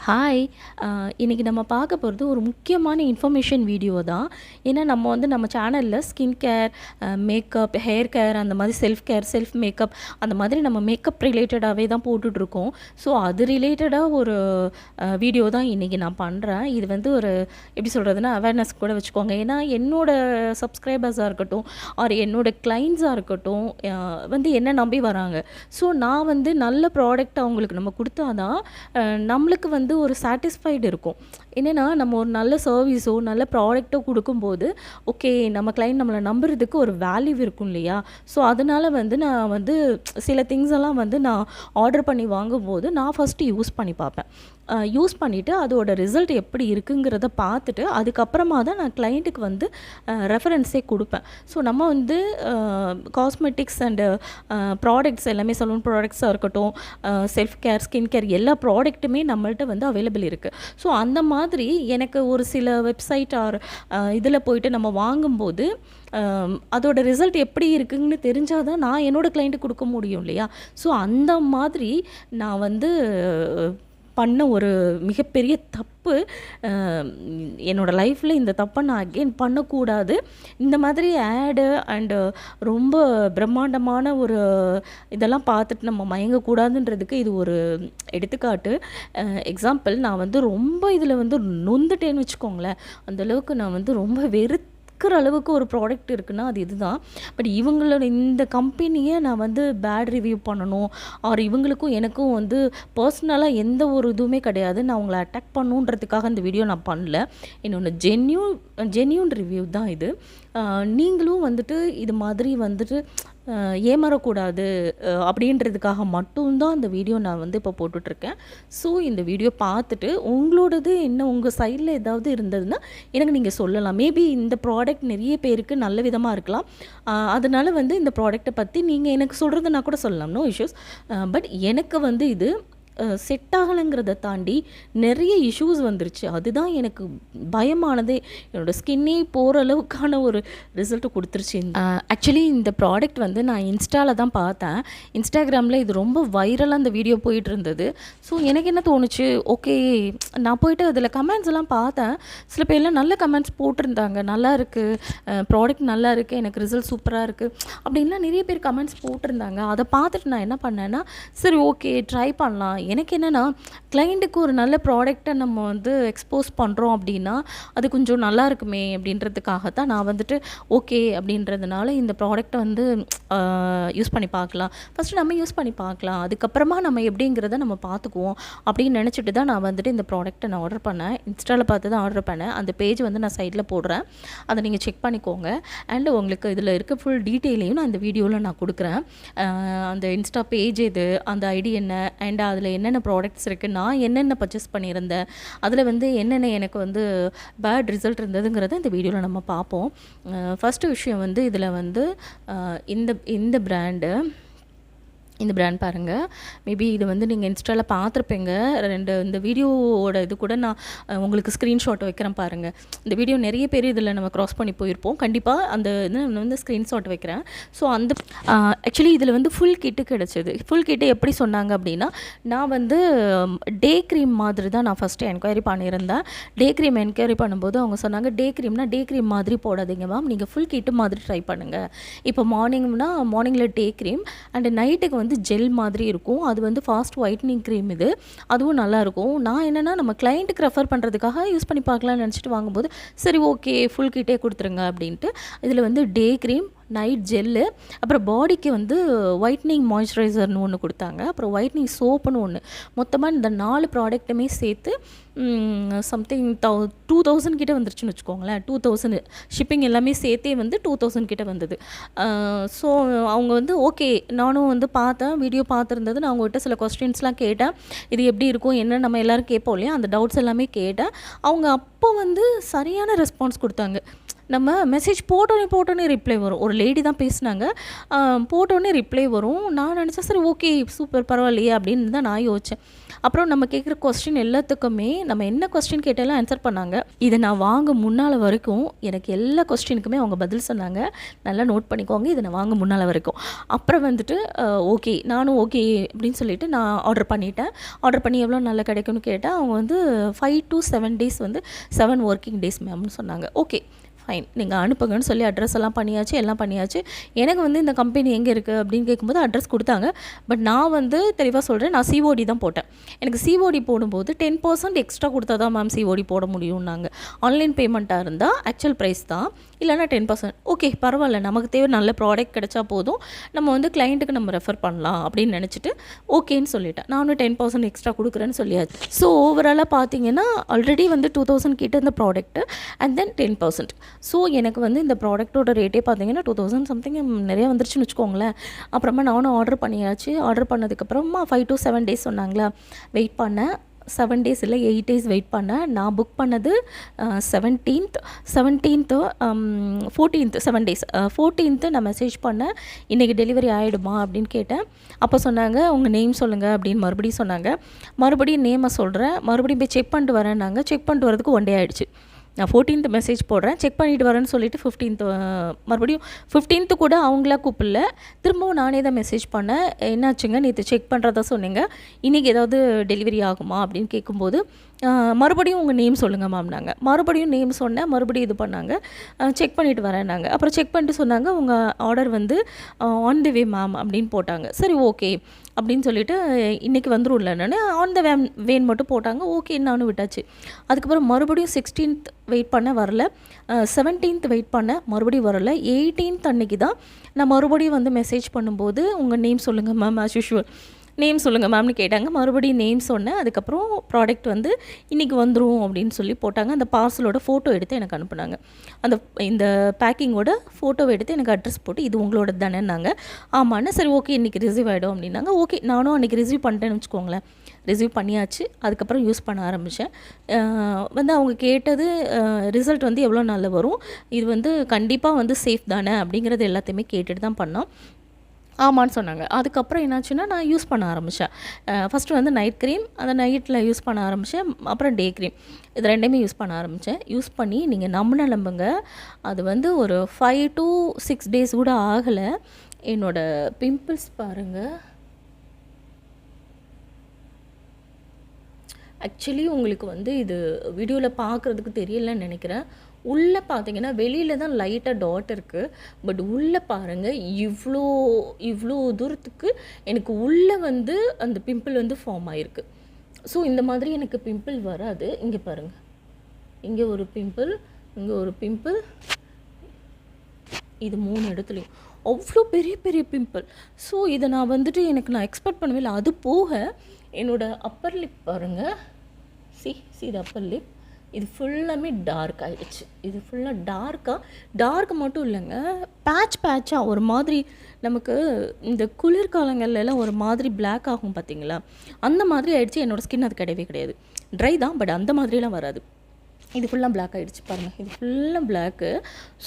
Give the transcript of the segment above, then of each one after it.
Hi. இன்னைக்கு நம்ம பார்க்க போகிறது ஒரு முக்கியமான இன்ஃபர்மேஷன் வீடியோ தான். ஏன்னா நம்ம வந்து நம்ம சேனலில் skin care, makeup, hair care, அந்த மாதிரி செல்ஃப் கேர், செல்ஃப் மேக்கப், அந்த மாதிரி நம்ம மேக்கப் ரிலேட்டடாகவே தான் போட்டுட்ருக்கோம். ஸோ அது ரிலேட்டடாக ஒரு வீடியோ தான் இன்றைக்கி நான் பண்ணுறேன். இது வந்து ஒரு எப்படி சொல்கிறதுனா அவேர்னஸ் கூட வச்சுக்கோங்க. ஏன்னா என்னோடய சப்ஸ்கிரைபர்ஸாக இருக்கட்டும் ஆர் என்னோடய கிளைண்ட்ஸாக இருக்கட்டும் வந்து என்ன நம்பி வராங்க. ஸோ நான் வந்து நல்ல ப்ராடக்ட் அவங்களுக்கு நம்ம கொடுத்தா தான் நம்மளுக்கு வந்து ஒரு சாட்டிஸ்ஃபைடு இருக்கும். என்னென்னா நம்ம ஒரு நல்ல சர்வீஸோ நல்ல ப்ராடக்ட்டோ கொடுக்கும்போது ஓகே நம்ம கிளைண்ட் நம்மளை நம்புறதுக்கு ஒரு வேல்யூ இருக்கும் இல்லையா. ஸோ அதனால் வந்து நான் வந்து சில திங்ஸ் எல்லாம் வந்து நான் ஆர்டர் பண்ணி வாங்கும்போது நான் ஃபஸ்ட்டு யூஸ் பண்ணி பார்ப்பேன். யூஸ் பண்ணிவிட்டு அதோட ரிசல்ட் எப்படி இருக்குங்கிறத பார்த்துட்டு அதுக்கப்புறமா தான் நான் கிளைண்ட்டுக்கு வந்து ரெஃபரன்ஸே கொடுப்பேன். ஸோ நம்ம வந்து காஸ்மெட்டிக்ஸ் அண்டு ப்ராடக்ட்ஸ் எல்லாமே சலூன் ப்ராடக்ட்ஸாக இருக்கட்டும், செல்ஃப் கேர், ஸ்கின் கேர் எல்லா ப்ராடக்ட்டுமே நம்மள்ட்ட வந்து அவைலபிள் இருக்குது. ஸோ அந்த மாதிரி எனக்கு ஒரு சில வெப்சைட் ஆர் இதில் போயிட்டு நம்ம வாங்கும்போது அதோட ரிசல்ட் எப்படி இருக்குதுன்னு தெரிஞ்சால் தான் நான் என்னோடய கிளைண்ட்டுக்கு கொடுக்க முடியும் இல்லையா. ஸோ அந்த மாதிரி நான் வந்து பண்ண ஒரு மிகப்பெரிய தப்பு. என்னோடய லைஃப்பில் இந்த தப்பை நான் அகெயின் பண்ணக்கூடாது. இந்த மாதிரி ஆடு அண்டு ரொம்ப பிரம்மாண்டமான ஒரு இதெல்லாம் பார்த்துட்டு நம்ம மயங்கக்கூடாதுன்றதுக்கு இது ஒரு எடுத்துக்காட்டு. எக்ஸாம்பிள், நான் வந்து ரொம்ப இதில் வந்து நொந்துட்டேன்னு வச்சுக்கோங்களேன். அந்தளவுக்கு நான் வந்து ரொம்ப இருக்கிற அளவுக்கு ஒரு ப்ராடக்ட் இருக்குன்னா அது இதுதான். பட் இவங்களோட இந்த கம்பெனியை நான் வந்து பேட் ரிவ்யூ பண்ணணும் ஆர் இவங்களுக்கும் எனக்கும் வந்து பர்சனலாக எந்த ஒரு இதுவுமே கிடையாது. நான் அவங்கள அட்டாக் பண்ணுன்றதுக்காக இந்த வீடியோ நான் பண்ணல. என்னோட ஜென்யூன் ரிவ்யூ தான் இது. நீங்களும் வந்துட்டு இது மாதிரி வந்துட்டு ஏமாறக்கூடாது அப்படின்றதுக்காக மட்டும்தான் இந்த வீடியோ நான் வந்து இப்போ போட்டுட்ருக்கேன். ஸோ இந்த வீடியோ பார்த்துட்டு உங்களோடது என்ன உங்கள் சைடில் ஏதாவது இருந்ததுன்னா எனக்கு நீங்கள் சொல்லலாம். மேபி இந்த ப்ராடக்ட் நிறைய பேருக்கு நல்ல விதமாக இருக்கலாம். அதனால் வந்து இந்த ப்ராடக்ட்டை பற்றி நீங்கள் எனக்கு சொல்கிறது நான் கூட சொல்லலாம், நோ இஷ்யூஸ். பட் எனக்கு வந்து இது செட் ஆகலைங்கிறத தாண்டி நிறைய இஷ்யூஸ் வந்துருச்சு. அதுதான் எனக்கு பயமானதே. என்னோடய ஸ்கின்னே போகிற அளவுக்கான ஒரு ரிசல்ட்டு கொடுத்துருச்சு. ஆக்சுவலி இந்த ப்ராடக்ட் வந்து நான் இன்ஸ்டாவில் தான் பார்த்தேன். இன்ஸ்டாகிராமில் இது ரொம்ப வைரலாக அந்த வீடியோ போயிட்டு இருந்தது. ஸோ எனக்கு என்ன தோணுச்சு, ஓகே நான் போயிட்டு அதில் கமெண்ட்ஸ் எல்லாம் பார்த்தேன். சில பேர்லாம் நல்ல கமெண்ட்ஸ் போட்டிருந்தாங்க. நல்லா இருக்குது ப்ராடக்ட், நல்லா இருக்குது, எனக்கு ரிசல்ட் சூப்பராக இருக்குது அப்படின்லாம் நிறைய பேர் கமெண்ட்ஸ் போட்டிருந்தாங்க. அதை பார்த்துட்டு நான் என்ன பண்ணேன்னா, சரி ஓகே ட்ரை பண்ணலாம். எனக்கு என்னென்னா, கிளைண்ட்டுக்கு ஒரு நல்ல ப்ராடக்டை நம்ம வந்து எக்ஸ்போஸ் பண்ணுறோம் அப்படின்னா அது கொஞ்சம் நல்லா இருக்குமே அப்படின்றதுக்காக தான் நான் வந்துட்டு ஓகே அப்படின்றதுனால இந்த ப்ராடக்டை வந்து யூஸ் பண்ணி பார்க்கலாம். ஃபஸ்ட்டு நம்ம யூஸ் பண்ணி பார்க்கலாம், அதுக்கப்புறமா நம்ம எப்படிங்கிறத நம்ம பார்த்துக்குவோம் அப்படின்னு நினச்சிட்டு தான் நான் வந்துட்டு இந்த ப்ராடக்ட்டை நான் ஆர்டர் பண்ணேன். இன்ஸ்டாவில் பார்த்து தான் ஆர்டர் பண்ணேன். அந்த பேஜ் வந்து நான் சைடில் போடுறேன், அதை நீங்கள் செக் பண்ணிக்கோங்க. அண்டு உங்களுக்கு இதில் இருக்க ஃபுல் டீட்டெயிலையும் நான் இந்த வீடியோவில் நான் கொடுக்குறேன். அந்த இன்ஸ்டா பேஜ் இது, அந்த ஐடி என்ன, அண்ட் அதில் என்னென்ன ப்ராடக்ட்ஸ் இருக்குது, நான் என்னென்ன பர்ச்சேஸ் பண்ணியிருந்தேன், அதில் வந்து என்னென்ன எனக்கு வந்து பேட் ரிசல்ட் இருந்ததுங்கிறத இந்த வீடியோவில் நம்ம பார்ப்போம். ஃபஸ்ட்டு விஷயம் வந்து இதில் வந்து இந்த பிராண்ட் பாருங்கள். மேபி இது வந்து நீங்கள் இன்ஸ்டாவில் பார்த்துருப்பீங்க. இந்த வீடியோவோட இது கூட நான் உங்களுக்கு ஸ்க்ரீன்ஷாட் வைக்கிறேன் பாருங்கள். இந்த வீடியோ நிறைய பேர் இதில் நம்ம க்ராஸ் பண்ணி போயிருப்போம். கண்டிப்பாக அந்த இது வந்து ஸ்க்ரீன்ஷாட் வைக்கிறேன். ஸோ அந்த ஆக்சுவலி இதில் வந்து ஃபுல் கிட்டு கிடச்சிது. ஃபுல் கிட்டு எப்படி சொன்னாங்க அப்படின்னா, நான் வந்து டே க்ரீம் மாதிரி தான் நான் ஃபஸ்ட்டு என்கொயரி பண்ணியிருந்தேன். டே க்ரீம் என்கொயரி பண்ணும்போது அவங்க சொன்னாங்க, டே க்ரீம் மாதிரி போடாதீங்க மேம், நீங்கள் ஃபுல் கிட்டு மாதிரி ட்ரை பண்ணுங்கள். இப்போ மார்னிங்கில் டே க்ரீம் அண்ட் நைட்டுக்கு வந்து ஜெல் மாதிரி இருக்கும். அது வந்து ஃபாஸ்ட் ஒயிட்னிங் க்ரீம். இது அதுவும் நல்லாயிருக்கும். நான் என்னென்னா நம்ம கிளைண்ட்டுக்கு ரெஃபர் பண்ணுறதுக்காக யூஸ் பண்ணி பார்க்கலாம்னு நினச்சிட்டு வாங்கும்போது சரி ஓகே ஃபுல் கிட்டே கொடுத்துருங்க அப்படின்ட்டு இதில் வந்து டே க்ரீம், நைட் ஜெல்லு, அப்புறம் பாடிக்கு வந்து ஒயிட்னிங் மாய்ஸ்சரைசர்னு ஒன்று கொடுத்தாங்க, அப்புறம் ஒயிட்னிங் சோப்புன்னு ஒன்று. மொத்தமாக இந்த 4 ப்ராடக்ட்டுமே சேர்த்து சம்திங் 2000 கிட்டே வந்துருச்சுன்னு வச்சுக்கோங்களேன். 2000 ஷிப்பிங் எல்லாமே சேர்த்தே வந்து 2000 கிட்டே வந்தது. ஸோ அவங்க வந்து ஓகே, நானும் வந்து பார்த்தேன், வீடியோ பார்த்துருந்தது. நான் அவங்ககிட்ட சில கொஸ்டின்ஸ்லாம் கேட்டேன். இது எப்படி இருக்கும் என்ன நம்ம எல்லோரும் கேட்போம் இல்லையா, அந்த டவுட்ஸ் எல்லாமே கேட்டேன். அவங்க அப்போ வந்து சரியான ரெஸ்பான்ஸ் கொடுத்தாங்க. நம்ம மெசேஜ் போட்டோன்னே ரிப்ளை வரும். ஒரு லேடி தான் பேசினாங்க. போட்டோன்னே ரிப்ளை வரும். நான் நினச்சேன் சரி ஓகே சூப்பர் பரவாயில்லையே அப்படின்னு தான் நான் யோசித்தேன். அப்புறம் நம்ம கேட்குற கொஸ்டின் எல்லாத்துக்குமே நம்ம என்ன கொஸ்டின் கேட்டாலும் ஆன்சர் பண்ணாங்க. இதை நான் வாங்க முன்னால் வரைக்கும் எனக்கு எல்லா கொஸ்டினுக்குமே அவங்க பதில் சொன்னாங்க. நல்லா நோட் பண்ணிக்கோங்க, இதை நான் வாங்க முன்னால் வரைக்கும். அப்புறம் வந்துட்டு ஓகே நானும் ஓகே அப்படின்னு சொல்லிட்டு நான் ஆர்டர் பண்ணிட்டேன். ஆர்டர் பண்ணி எவ்வளோ நல்லா கிடைக்கும்னு கேட்டால் அவங்க வந்து 5 to 7 days வந்து 7 working days மேம்னு சொன்னாங்க. ஓகே ஃபைன் நீங்கள் அனுப்புங்கன்னு சொல்லி அட்ரஸ் எல்லாம் பண்ணியாச்சு, எல்லாம் பண்ணியாச்சு. எனக்கு வந்து இந்த கம்பெனி எங்கே இருக்குது அப்படின்னு கேட்கும்போது அட்ரஸ் கொடுத்தாங்க. பட் நான் வந்து தெளிவாக சொல்கிறேன், நான் சிஓடி தான் போட்டேன். எனக்கு சிஓடி போடும்போது 10% எக்ஸ்ட்ரா கொடுத்தா தான் மேம் சிஓடி போட முடியும்னாங்க. ஆன்லைன் பேமெண்ட்டாக இருந்தால் ஆக்சுவல் ப்ரைஸ் தான், இல்லைனா 10%. ஓகே பரவாயில்ல, நமக்கு தேவை நல்ல ப்ராடக்ட் கிடைச்சா போதும், நம்ம வந்து கிளைண்ட்டுக்கு நம்ம ரெஃபர் பண்ணலாம் அப்படின்னு நினச்சிட்டு ஓகேன்னு சொல்லிட்டேன். நானும் 10% எக்ஸ்ட்ரா கொடுக்குறேன்னு சொல்லியாச்சு. ஸோ ஓவராலாக பார்த்தீங்கன்னா ஆல்ரெடி வந்து 2000 கிட்ட இந்த ப்ராடக்ட்டு அண்ட் தென் 10%. ஸோ எனக்கு வந்து இந்த ப்ராடக்ட்டோட ரேட்டே பார்த்தீங்கன்னா 2000 சம்திங் நிறையா வந்துருச்சுன்னு வச்சுக்கோங்களேன். அப்புறமா நானும் ஆர்டர் பண்ணியாச்சு. ஆர்டர் பண்ணதுக்கப்புறமா 5 to 7 days சொன்னாங்களா, வெயிட் பண்ணேன். 7 days இல்லை 8 days வெயிட் பண்ணேன். நான் புக் பண்ணது 17th 14th 7 days 14th நான் மெசேஜ் பண்ணேன், இன்றைக்கி டெலிவரி ஆகிடுமா அப்படின்னு கேட்டேன். அப்போ சொன்னாங்க உங்கள் நேம் சொல்லுங்கள் அப்படின்னு மறுபடியும் சொன்னாங்க. மறுபடியும் நேமை சொல்கிறேன், மறுபடியும் போய் செக் பண்ணிட்டு வரேன்னாங்க. செக் பண்ணிட்டு வரதுக்கு 1 day ஆகிடுச்சு. நான் 14th மெசேஜ் போடுறேன், செக் பண்ணிவிட்டு வரேன்னு சொல்லிட்டு 15th மறுபடியும் 15th கூட அவங்களா கூப்பிடல, திரும்பவும் நானே தான் மெசேஜ் பண்ணேன். என்னாச்சுங்க நேற்று செக் பண்ணுறதா சொன்னீங்க, இன்றைக்கி ஏதாவது டெலிவரி ஆகுமா அப்படின்னு கேட்கும்போது மறுபடியும் உங்கள் நேம் சொல்லுங்கள் மேம்னாங்க. மறுபடியும் நேம் சொன்னேன், மறுபடியும் இது பண்ணாங்க, செக் பண்ணிவிட்டு வரேன்னாங்க. அப்புறம் செக் பண்ணிட்டு சொன்னாங்க உங்கள் ஆர்டர் வந்து ஆன் தி வே மேம் அப்படின்னு போட்டாங்க. சரி ஓகே அப்படின்னு சொல்லிட்டு இன்றைக்கி வந்துடும்ல, நான் ஆன் த வேன் மட்டும் போட்டாங்க. ஓகே நானும் விட்டாச்சு. அதுக்கப்புறம் மறுபடியும் 16th வெயிட் பண்ண வரல, 17th வெயிட் பண்ண மறுபடியும் வரல, 18th அன்றைக்கி தான் நான் மறுபடியும் வந்து மெசேஜ் பண்ணும்போது உங்கள் நேம் சொல்லுங்கள் மேம் ஆஸ் யூஷுவல் நேம் சொல்லுங்கள் மேம்னு கேட்டாங்க. மறுபடியும் நேம் சொன்னேன். அதுக்கப்புறம் ப்ராடக்ட் வந்து இன்றைக்கி வந்துடும் அப்படின்னு சொல்லி போட்டாங்க. அந்த பார்சலோட ஃபோட்டோ எடுத்து எனக்கு அனுப்புனாங்க. இந்த பேக்கிங்கோட ஃபோட்டோவை எடுத்து எனக்கு அட்ரஸ் போட்டு இது உங்களோட தானேன்னாங்க. ஆமாண்ணா சரி ஓகே இன்றைக்கி ரிசீவ் ஆகிடும் அப்படின்னாங்க. ஓகே நானும் அன்றைக்கி ரிசீவ் பண்ணிட்டேன்னு வச்சுக்கோங்களேன். ரிசீவ் பண்ணியாச்சு. அதுக்கப்புறம் யூஸ் பண்ண ஆரம்பித்தேன். வந்து அவங்க கேட்டது ரிசல்ட் வந்து எவ்வளோ நாளில் வரும், இது வந்து கண்டிப்பாக வந்து சேஃப் தானே அப்படிங்கிறது எல்லாத்தையுமே கேட்டுட்டு தான் பண்ணோம். ஆமான்னு சொன்னாங்க. அதுக்கப்புறம் என்னாச்சுன்னா நான் யூஸ் பண்ண ஆரம்பித்தேன். ஃபஸ்ட்டு வந்து நைட் க்ரீம், அந்த நைட்டில் யூஸ் பண்ண ஆரம்பித்தேன். அப்புறம் டே க்ரீம், இது 2மே யூஸ் பண்ண ஆரம்பித்தேன். யூஸ் பண்ணி நீங்கள் நம்புங்க, அது வந்து ஒரு 5 to 6 days கூட ஆகலை. என்னோடய பிம்பிள்ஸ் பாருங்கள். ஆக்சுவலி உங்களுக்கு வந்து இது வீடியோவில் பார்க்குறதுக்கு தெரியலன்னு நினைக்கிறேன். உள்ளே பார்த்தீங்கன்னா வெளியில் தான் லைட்டாக டாட் இருக்குது, பட் உள்ளே பாருங்கள் இவ்வளோ தூரத்துக்கு எனக்கு உள்ளே வந்து அந்த பிம்பிள் வந்து ஃபார்ம் ஆகிருக்கு. ஸோ இந்த மாதிரி எனக்கு பிம்பிள் வராது. இங்கே பாருங்கள், இங்கே ஒரு பிம்பிள், இங்கே ஒரு பிம்பிள், இது 3 இடத்துலையும் அவ்வளோ பெரிய பெரிய பிம்பிள். ஸோ இதை நான் வந்துட்டு நான் எக்ஸ்பெக்ட் பண்ணவே இல்லை. அது போக என்னோடய அப்பர் லிப் பாருங்கள், சி இது அப்பர் லிப், இது ஃபுல்லாமே டார்க் ஆகிடுச்சு. இது ஃபுல்லாக டார்க் மட்டும் இல்லைங்க, பேட்சாக ஒரு மாதிரி நமக்கு இந்த குளிர்காலங்கள்லாம் ஒரு மாதிரி பிளாக் ஆகும் பார்த்தீங்களா, அந்த மாதிரி ஆகிடுச்சு. என்னோடய ஸ்கின் அது கிடையவே கிடையாது, ட்ரை தான், பட் அந்த மாதிரிலாம் வராது. இது ஃபுல்லாக பிளாக் ஆகிடுச்சு பாருங்கள், இது ஃபுல்லாக பிளாக்கு.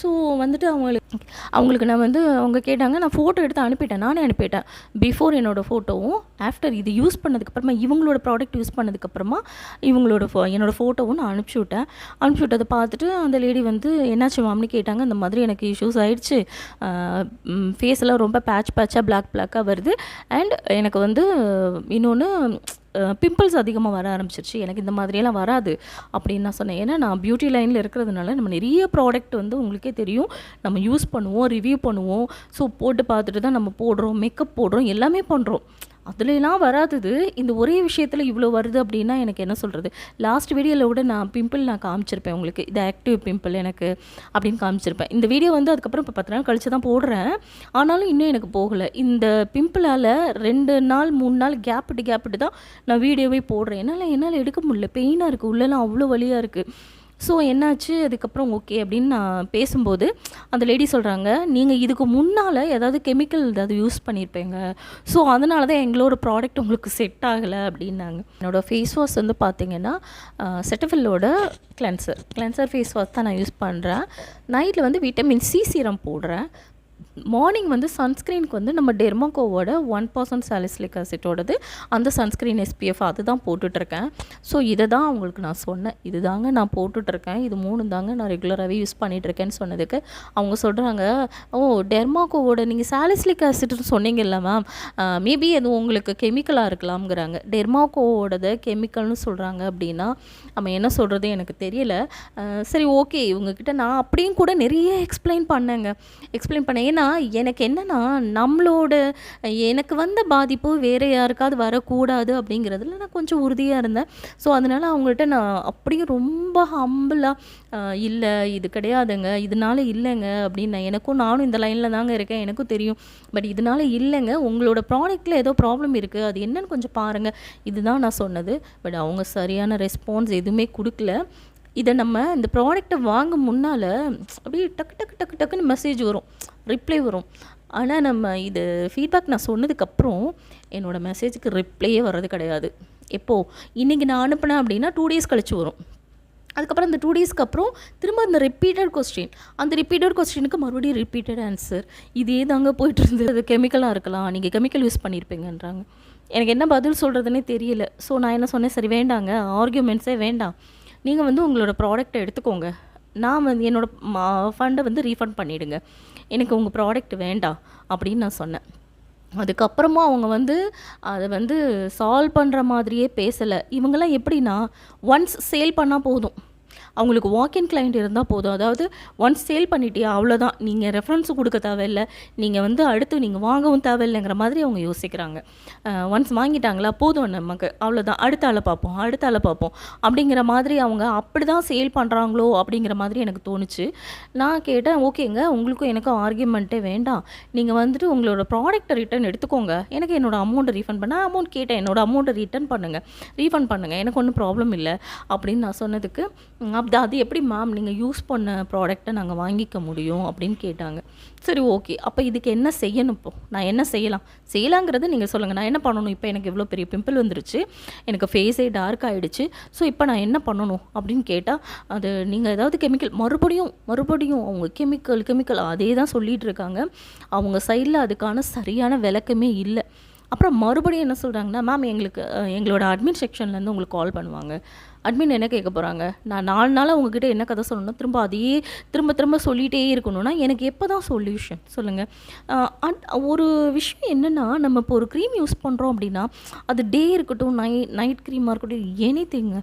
ஸோ வந்துட்டு அவங்களுக்கு நான் வந்து அவங்க கேட்டாங்க, நான் ஃபோட்டோ எடுத்து அனுப்பிட்டேன், நானே அனுப்பிட்டேன். பிஃபோர் என்னோடய ஃபோட்டோவும் ஆஃப்டர் இது யூஸ் பண்ணதுக்கப்புறமா இவங்களோட ப்ராடக்ட் யூஸ் பண்ணதுக்கப்புறமா என்னோடய ஃபோட்டோவும் நான் அனுப்பிச்சி விட்டதை பார்த்துட்டு அந்த லேடி வந்து என்னாச்சு மாம்னு கேட்டாங்க. இந்த மாதிரி எனக்கு இஷ்யூஸ் ஆகிடுச்சு, ஃபேஸெல்லாம் ரொம்ப பேட்சாக பிளாக்காக வருது, அண்ட் எனக்கு வந்து இன்னொன்று பிம்பிள்ஸ் அதிகமாக வர ஆரம்பிச்சிருச்சு, எனக்கு இந்த மாதிரியெல்லாம் வராது அப்படின்னு நான் சொன்னேன். ஏன்னா நான் பியூட்டி லைனில் இருக்கிறதுனால நம்ம நிறைய ப்ராடக்ட் வந்து உங்களுக்கே தெரியும், நம்ம யூஸ் பண்ணுவோம், ரிவ்யூ பண்ணுவோம், ஸோ போட்டு பார்த்துட்டு தான் நம்ம போடுறோம், மேக்கப் போடுறோம், எல்லாமே பண்ணுறோம். அதுலலாம் வராதது இந்த ஒரே விஷயத்தில் இவ்வளோ வருது அப்படின்னா எனக்கு என்ன சொல்கிறது. லாஸ்ட் வீடியோவில் கூட நான் பிம்பிள் காமிச்சிருப்பேன் உங்களுக்கு, இது ஆக்டிவ் பிம்பிள் எனக்கு அப்படின்னு காமிச்சிருப்பேன். இந்த வீடியோ வந்து அதுக்கப்புறம் இப்போ 10 நாள் கழித்து தான் போடுறேன், ஆனாலும் இன்னும் எனக்கு போகலை. இந்த பிம்பிளால் 2 நாள் 3 நாள் கேப்பிட்டு தான் நான் வீடியோவே போடுறேன். என்னால் எடுக்க முடியல, பெயினாக இருக்குது, உள்ளெல்லாம் அவ்வளோ வலியாக இருக்குது. ஸோ என்னாச்சு, அதுக்கப்புறம் ஓகே அப்படின்னு நான் பேசும்போது அந்த லேடி சொல்கிறாங்க, நீங்கள் இதுக்கு முன்னால் ஏதாவது கெமிக்கல் ஏதாவது யூஸ் பண்ணியிருப்பீங்க, ஸோ அதனால தான் எங்களோட ப்ராடக்ட் உங்களுக்கு செட் ஆகலை அப்படின்னாங்க. என்னோடய ஃபேஸ் வாஷ் வந்து பார்த்திங்கன்னா செட்டஃபில்லோட கிளென்சர் ஃபேஸ் வாஷ் தான் நான் யூஸ் பண்ணுறேன். நைட்டில் வந்து விட்டமின் சி சீரம் போடுறேன். மார்னிங் வந்து சன்ஸ்க்ரீனுக்கு வந்து நம்ம டெர்மாகோவோட 1% சாலிசிலிக் ஆசிட்டோடது அந்த சன்ஸ்க்ரீன் SPF அதுதான் போட்டுட்ருக்கேன். ஸோ இதை தான் அவங்களுக்கு நான் சொன்னேன், இது தாங்க நான் போட்டுட்ருக்கேன், இது 3 தாங்க நான் ரெகுலராகவே யூஸ் பண்ணிகிட்ருக்கேன்னு சொன்னதுக்கு அவங்க சொல்கிறாங்க, ஓ டெர்மாகோவோட நீங்கள் சாலிசிலிக் ஆசிட்னு சொன்னீங்கல்ல மேம், மேபி அது உங்களுக்கு கெமிக்கலாக இருக்கலாம்ங்கிறாங்க. டெர்மாகோவோடது கெமிக்கல்னு சொல்கிறாங்க அப்படின்னா நம்ம என்ன சொல்கிறது எனக்கு தெரியல. சரி ஓகே, இவங்கக்கிட்ட நான் அப்படியும் கூட நிறைய எக்ஸ்பிளைன் பண்ணேன். ஏன்னா எனக்கு என்னென்னா நம்மளோட எனக்கு வந்த பாதிப்பு வேறு யாருக்காவது வரக்கூடாது அப்படிங்கிறதுல நான் கொஞ்சம் உறுதியாக இருந்தேன். ஸோ அதனால் அவங்கள்ட்ட நான் அப்படியே ரொம்ப ஹம்பிளாக இல்லை இது கிடையாதுங்க, இதனால இல்லைங்க அப்படின்னு நானும் இந்த லைனில் தாங்க இருக்கேன், எனக்கும் தெரியும், பட் இதனால இல்லைங்க, உங்களோட ப்ராடக்ட்டில் ஏதோ ப்ராப்ளம் இருக்குது, அது என்னன்னு கொஞ்சம் பாருங்கள், இதுதான் நான் சொன்னது. பட் அவங்க சரியான ரெஸ்பான்ஸ் எதுவுமே கொடுக்கல. இதை நம்ம இந்த ப்ராடக்டை வாங்க முன்னால் அப்படியே டக்கு டக்கு டக்கு டக்குன்னு மெசேஜ் வரும், ரிப்ளை வரும். ஆனால் நம்ம இது ஃபீட்பேக் நான் சொன்னதுக்கப்புறம் என்னோடய மெசேஜுக்கு ரிப்ளையே வர்றது கிடையாது. எப்போது இன்றைக்கி நான் அனுப்பினேன் அப்படின்னா 2 days கழிச்சு வரும். அதுக்கப்புறம் அந்த 2 daysக்கு அப்புறம் திரும்ப அந்த ரிப்பீட்டட் கொஸ்டினுக்கு மறுபடியும் ரிப்பீட்டட் ஆன்சர், இதே தாங்க போயிட்டு இருந்தது. அது கெமிக்கலாக இருக்கலாம், நீங்கள் கெமிக்கல் யூஸ் பண்ணியிருப்பீங்கன்றாங்க. எனக்கு என்ன பதில் சொல்கிறதுனே தெரியல. ஸோ நான் என்ன சொன்னேன், சரி வேண்டாங்க, ஆர்கியூமெண்ட்ஸே வேண்டாம், நீங்கள் வந்து உங்களோட ப்ராடக்டை எடுத்துக்கோங்க, நான் வந்து என்னோடய ஃபண்டை வந்து ரீஃபண்ட் பண்ணிவிடுங்க, எனக்கு உங்கள் ப்ராடக்ட் வேண்டாம் அப்படின்னு நான் சொன்னேன். அதுக்கப்புறமா அவங்க வந்து அதை வந்து சால்வ் பண்ணுற மாதிரியே பேசலை. இவங்கெல்லாம் எப்படின்னா ஒன்ஸ் சேல் பண்ணால் போதும், அவங்களுக்கு வாக்கின் கிளைண்ட் இருந்தால் போதும். அதாவது ஒன்ஸ் சேல் பண்ணிட்டியா அவ்வளோதான், நீங்கள் ரெஃபரன்ஸும் கொடுக்க தேவையில்லை, நீங்கள் வந்து அடுத்து நீங்கள் வாங்கவும் தேவையில்லைங்கிற மாதிரி அவங்க யோசிக்கிறாங்க. ஒன்ஸ் வாங்கிட்டாங்களா போதும் நமக்கு, அவ்வளோதான், அடுத்த ஆளை பார்ப்போம் அப்படிங்கிற மாதிரி அவங்க அப்படி தான் சேல் பண்ணுறாங்களோ அப்படிங்கிற மாதிரி எனக்கு தோணுச்சு. நான் கேட்டேன், ஓகேங்க உங்களுக்கும் எனக்கும் ஆர்கியூமெண்ட்டே வேண்டாம், நீங்கள் வந்துட்டு உங்களோட ப்ராடக்ட்டை ரிட்டர்ன் எடுத்துக்கோங்க, எனக்கு என்னோடய அமௌண்ட்டை ரீஃபண்ட் பண்ண அமௌண்ட் கேட்டேன், என்னோடய அமௌண்ட்டை ரீஃபண்ட் பண்ணுங்கள், எனக்கு ஒன்றும் ப்ராப்ளம் இல்லை அப்படின்னு நான் சொன்னதுக்கு, அது எப்படி மேம் நீங்கள் யூஸ் பண்ண ப்ராடக்டை நாங்கள் வாங்கிக்க முடியும் அப்படின்னு கேட்டாங்க. சரி ஓகே, அப்போ இதுக்கு என்ன செய்யணும், இப்போ நான் என்ன செய்யலாங்கிறது நீங்கள் சொல்லுங்கள், நான் என்ன பண்ணணும், இப்போ எனக்கு எவ்வளோ பெரிய பிம்பிள் வந்துருச்சு, எனக்கு ஃபேஸே டார்க் ஆகிடுச்சு, ஸோ இப்போ நான் என்ன பண்ணணும் அப்படின்னு கேட்டால், அது நீங்கள் ஏதாவது கெமிக்கல் மறுபடியும் அவங்க கெமிக்கல் அதே தான் சொல்லிகிட்டு இருக்காங்க. அவங்க சைடில் அதுக்கான சரியான விளக்கமே இல்லை. அப்புறம் மறுபடியும் என்ன சொல்கிறாங்கன்னா, மேம் எங்களோட அட்மின் செக்ஷன்லேருந்து உங்களுக்கு கால் பண்ணுவாங்க, அட்மின் என்ன கேட்க போகிறாங்க, நான் 4 நாளாக உங்ககிட்ட என்ன கதை சொல்லணும், திரும்ப சொல்லிகிட்டே இருக்கணும்னா எனக்கு எப்போ தான் சொல்யூஷன் சொல்லுங்கள். ஒரு விஷயம் என்னென்னா, நம்ம இப்போ ஒரு க்ரீம் யூஸ் பண்ணுறோம் அப்படின்னா அது டே இருக்கட்டும், நைட் க்ரீமாக இருக்கட்டும், anything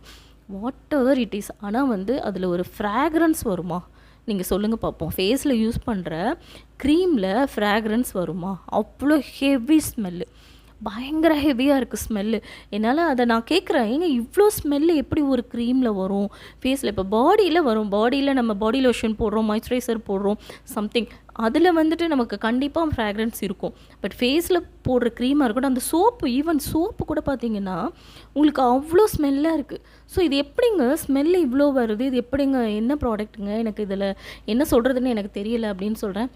what ever it is, ஆனால் வந்து அதில் ஒரு ஃப்ராக்ரன்ஸ் வருமா நீங்கள் சொல்லுங்கள் பார்ப்போம். ஃபேஸில் யூஸ் பண்ணுற க்ரீமில் ஃப்ராக்ரன்ஸ் வருமா? அவ்வளோ ஹெவி ஸ்மெல்லு, பயங்கர ஹெவியாக இருக்குது ஸ்மெல்லு. என்னால் அதை நான் கேட்குறேன், ஏங்க இவ்வளோ ஸ்மெல்லு எப்படி ஒரு க்ரீமில் வரும் ஃபேஸில்? இப்போ பாடியில் வரும், பாடியில் நம்ம பாடி லோஷன் போடுறோம், மாய்ஸ்சரைசர் போடுறோம், சம்திங் அதில் வந்துட்டு நமக்கு கண்டிப்பாக ஃப்ராக்ரன்ஸ் இருக்கும். பட் ஃபேஸில் போடுற க்ரீமாக இருக்கட்டும், அந்த ஈவன் சோப்பு கூட பார்த்திங்கன்னா உங்களுக்கு அவ்வளோ ஸ்மெல்லாக இருக்குது. ஸோ இது எப்படிங்க ஸ்மெல்லு இவ்வளோ வருது, இது எப்படிங்க, என்ன ப்ராடக்ட்டுங்க, எனக்கு இதில் என்ன சொல்கிறதுன்னு எனக்கு தெரியல அப்படின்னு சொல்கிறேன்.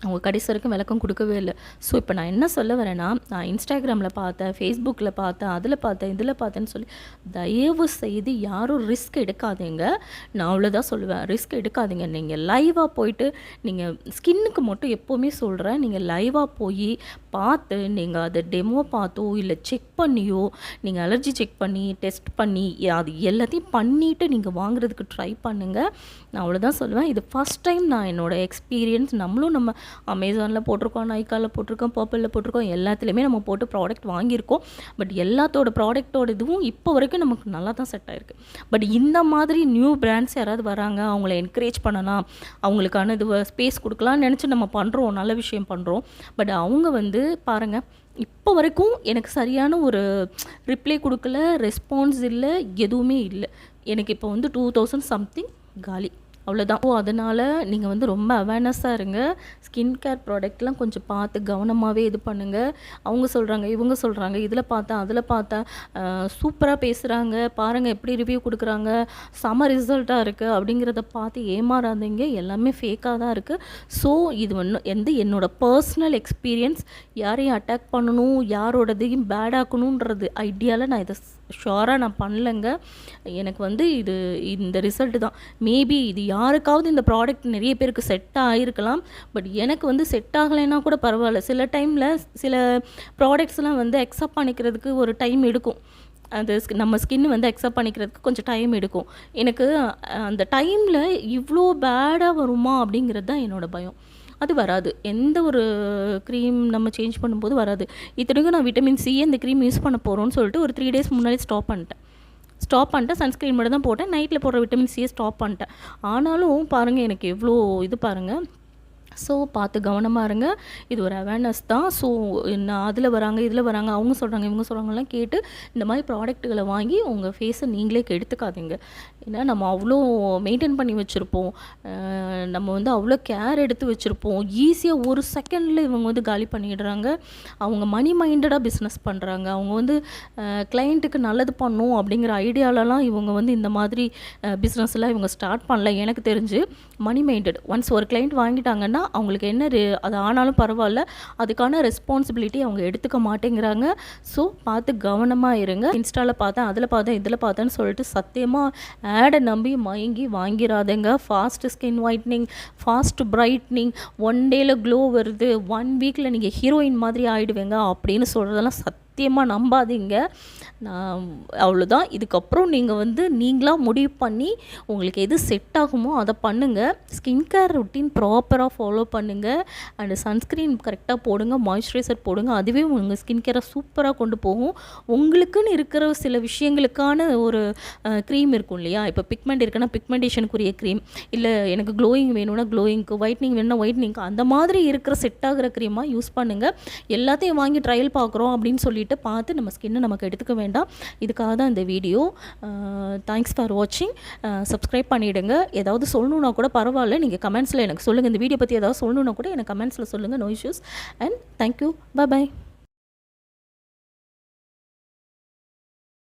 அவங்க கடைசி வரைக்கும் விளக்கம் கொடுக்கவே இல்லை. ஸோ இப்போ நான் என்ன சொல்ல வரேன்னா, நான் இன்ஸ்டாகிராமில் பார்த்தேன், ஃபேஸ்புக்கில் பார்த்தேன், அதில் பார்த்தேன், இதில் பார்த்தேன்னு சொல்லி தயவு செய்து யாரும் ரிஸ்க் எடுக்காதீங்க. நான் அவ்வளோதான் சொல்லுவேன், ரிஸ்க் எடுக்காதீங்க. நீங்கள் லைவாக போயிட்டு, நீங்கள் ஸ்கின்னுக்கு மட்டும் எப்போவுமே சொல்கிறேன், நீங்கள் லைவாக போய் பார்த்து, நீங்கள் அதை டெமோ பார்த்தோ இல்லை செக் பண்ணியோ, நீங்கள் அலர்ஜி செக் பண்ணி டெஸ்ட் பண்ணி அது எல்லாத்தையும் பண்ணிவிட்டு நீங்கள் வாங்குறதுக்கு ட்ரை பண்ணுங்கள். நான் அவ்வளோதான் சொல்லுவேன். இது ஃபஸ்ட் டைம் நான் என்னோடய எக்ஸ்பீரியன்ஸ், நம்ம அமேசானில் போட்டிருக்கோம், நைக்காவில் போட்டிருக்கோம், பர்பிளில் போட்டிருக்கோம், எல்லாத்துலேயுமே நம்ம போட்டு ப்ராடக்ட் வாங்கியிருக்கோம். பட் எல்லாத்தோட ப்ராடக்டோட இதுவும் இப்போ வரைக்கும் நமக்கு நல்லா தான் செட் ஆகிருக்கு. பட் இந்த மாதிரி நியூ பிராண்ட்ஸ் யாராவது வராங்க, அவங்கள என்கரேஜ் பண்ணலாம், அவங்களுக்கான இது ஸ்பேஸ் கொடுக்கலாம்னு நினச்சி நம்ம பண்ணுறோம், நல்ல விஷயம் பண்ணுறோம். பட் அவங்க வந்து பாருங்கள், இப்போ வரைக்கும் எனக்கு சரியான ஒரு ரிப்ளை கொடுக்கல, ரெஸ்பான்ஸ் இல்லை, எதுவுமே இல்லை. எனக்கு இப்போ வந்து 2000 சம்திங் காலி. அவ்வளோதான். அதனால் நீங்கள் வந்து ரொம்ப அவேர்னஸாக இருங்க. ஸ்கின் கேர் ப்ராடக்ட்லாம் கொஞ்சம் பார்த்து கவனமாகவே இது பண்ணுங்கள். அவங்க சொல்கிறாங்க, இவங்க சொல்கிறாங்க, இதில் பார்த்தேன், அதில் பார்த்தேன், சூப்பராக பேசுகிறாங்க, பாருங்கள் எப்படி ரிவ்யூ கொடுக்குறாங்க, செம ரிசல்ட்டாக இருக்குது அப்படிங்கிறத பார்த்து ஏமாறாதீங்க. எல்லாமே ஃபேக்காக தான் இருக்குது. ஸோ இது என்னோடய பர்சனல் எக்ஸ்பீரியன்ஸ். யாரையும் அட்டாக் பண்ணணும், யாரோடதையும் பேட் ஆக்கணுன்றது ஐடியாவில் நான் இதை ஷுவராக நான் பண்ணலைங்க. எனக்கு வந்து இந்த ரிசல்ட்டு தான். மேபி இது யாருக்காவது இந்த ப்ராடக்ட் நிறைய பேருக்கு செட் ஆகிருக்கலாம். பட் எனக்கு வந்து செட் ஆகலைன்னா கூட பரவாயில்ல. சில டைமில் சில ப்ராடக்ட்ஸ்லாம் வந்து அக்செப்ட் பண்ணிக்கிறதுக்கு ஒரு டைம் எடுக்கும். அது நம்ம ஸ்கின் வந்து அக்செப்ட் பண்ணிக்கிறதுக்கு கொஞ்சம் டைம் எடுக்கும். எனக்கு அந்த டைமில் இவ்வளோ பேடாக வருமா அப்படிங்கிறது தான் என்னோடய பயம். அது வராது. எந்த ஒரு க்ரீம் நம்ம சேஞ்ச் பண்ணும்போது வராது. இத்தனைக்கும் நான் விட்டமின் சி இந்த க்ரீம் யூஸ் பண்ண போகிறோன்னு சொல்லிட்டு ஒரு 3 டேஸ் முன்னாடி ஸ்டாப் பண்ணிட்டேன். சன்ஸ்க்ரீன் மட்டும் தான் போட்டேன். நைட்டில் போடுற விட்டமின் சியை ஸ்டாப் பண்ணிட்டேன். ஆனாலும் பாருங்கள் எனக்கு எவ்வளோ இது பாருங்கள். ஸோ பார்த்து கவனமாக இருங்க. இது ஒரு அவேர்னஸ் தான். ஸோ நான் அதில் வராங்க, இதில் வராங்க, அவங்க சொல்கிறாங்க, இவங்க சொல்கிறாங்கலாம் கேட்டு இந்த மாதிரி ப்ராடக்ட்டுகளை வாங்கி உங்கள் ஃபேஸை நீங்களே கெடுத்துக்காதீங்க. ஏன்னா நம்ம அவ்வளோ மெயின்டைன் பண்ணி வச்சுருப்போம். நம்ம வந்து அவ்வளோ கேர் எடுத்து வச்சுருப்போம். ஈஸியாக ஒரு செகண்டில் இவங்க வந்து காலி பண்ணிடுறாங்க. அவங்க மணி மைண்டடாக பிஸ்னஸ் பண்ணுறாங்க. அவங்க வந்து கிளைண்ட்டுக்கு நல்லது பண்ணணும் அப்படிங்கிற ஐடியாலலாம் இவங்க வந்து இந்த மாதிரி பிஸ்னஸ்லாம் இவங்க ஸ்டார்ட் பண்ணல. எனக்கு தெரிஞ்சு மணி மைண்டட். ஒன்ஸ் ஒரு கிளைண்ட் வாங்கிட்டாங்கன்னா அவங்களுக்கு என்ன அது ஆனாலும் பரவாயில்ல, அதுக்கான ரெஸ்பான்சிபிலிட்டி அவங்க எடுத்துக்க மாட்டேங்கிறாங்க. ஸோ பார்த்து கவனமாக இருங்க. இன்ஸ்டாவில் பார்த்தேன், அதில் பார்த்தேன், இதில் பார்த்தேன்னு சொல்லிட்டு சத்தியமாக ஆடை நம்பி மயங்கி வாங்கிடாதேங்க. Fast skin whitening, fast brightening, 1 டேயில் க்ளோ வருது, 1 வீக்கில் நீங்கள் ஹீரோயின் மாதிரி ஆகிடுவேங்க அப்படின்னு சொல்கிறதெல்லாம் சத்தியமாக நம்பாதீங்க. நான் அவ்வளோதான். இதுக்கப்புறம் நீங்கள் வந்து நீங்களாக முடிவு பண்ணி உங்களுக்கு எது செட் ஆகுமோ அதை பண்ணுங்கள். ஸ்கின் கேர் ரொட்டீன் ப்ராப்பராக ஃபாலோ பண்ணுங்கள். அண்டு சன்ஸ்க்ரீன் கரெக்டாக போடுங்க, மாய்ஸ்சரைசர் போடுங்க. அதுவே உங்கள் ஸ்கின் கேரை சூப்பராக கொண்டு போகும். உங்களுக்குன்னு இருக்கிற சில விஷயங்களுக்கான ஒரு க்ரீம் இருக்கும் இல்லையா? இப்போ பிக்மெண்ட் இருக்குன்னா பிக்மெண்டேஷனுக்குரிய க்ரீம், இல்லை எனக்கு க்ளோயிங் வேணும்னா க்ளோயிங்க்கு, ஒயிட்னிங் வேணும்னா ஒயிட்னிங்க்கு, அந்த மாதிரி இருக்கிற செட் ஆகிற க்ரீமாக யூஸ் பண்ணுங்கள். எல்லாத்தையும் வாங்கி ட்ரையல் பார்க்குறோம் அப்படின்னு சொல்லிட்டு பார்த்து நம்ம ஸ்கின்னை நமக்கு எடுத்துக்க வேண்டாம். இதுக்காக தான் இந்த வீடியோ. தேங்க்ஸ் ஃபார் வாட்சிங். சப்ஸ்கிரைப் பண்ணிவிடுங்க. ஏதாவது சொல்லணுன்னா கூட பரவாயில்ல, நீங்கள் கமெண்ட்ஸில் எனக்கு சொல்லுங்கள். இந்த வீடியோ பற்றி ஏதாவது சொல்லணுன்னா கூட எனக்கு கமெண்ட்ஸில் சொல்லுங்கள். No issues. And thank you. By.